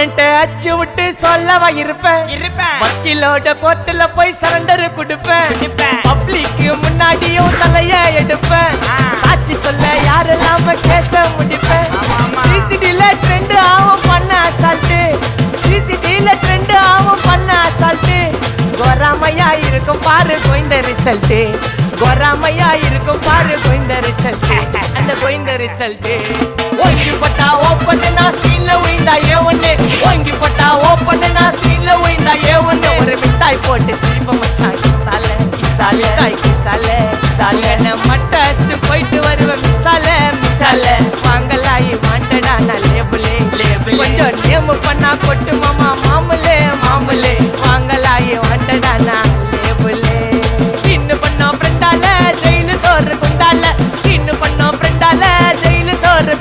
அண்ணன்ட்ட அச்சு விட்டு சொல்லவா இருப்பேன் வக்கீலோட கோர்ட்டுல போய் சரண்டர் கொடுப்பேன் பப்ளிக்கு முன்னாடியும் தலைய எடுப்பேன் சாட்சி சொல்ல யாரெல்லாம கேச முடிப்பேன் சிசிடில ட்ரெண்ட் ஆகும் பண்ண அசால்ட்டு சிசிடில ட்ரெண்ட் ஆகும் பண்ண அசால்ட்டு கோராமையா இருக்கும் பாரு கோயிந்த ரிசல்ட் கோராமையா இருக்கும் பாரு கோயிந்த ரிசல்ட் அந்த கோயிந்த ரிசல்ட் ஓங்கி பட்டா ஓப்பன் நான் சீன்ல உயிந்தா ஒண்ணு ஓங்கி பட்டா ஓப்பன் நான் சீன்ல உயிந்தா ஒண்ணு ஒரு மிட்டாய் போட்டு சிரிப்ப மச்சான் கிசால கிசால தாய் கிசால கிசால மட்டத்து போயிட்டு வருவேன் மிசால மிசால வாங்கலாயி வாண்டடா நான் லேபிளே லேபிள் கொஞ்சம் நேம் பண்ணா கொட்டு மாமா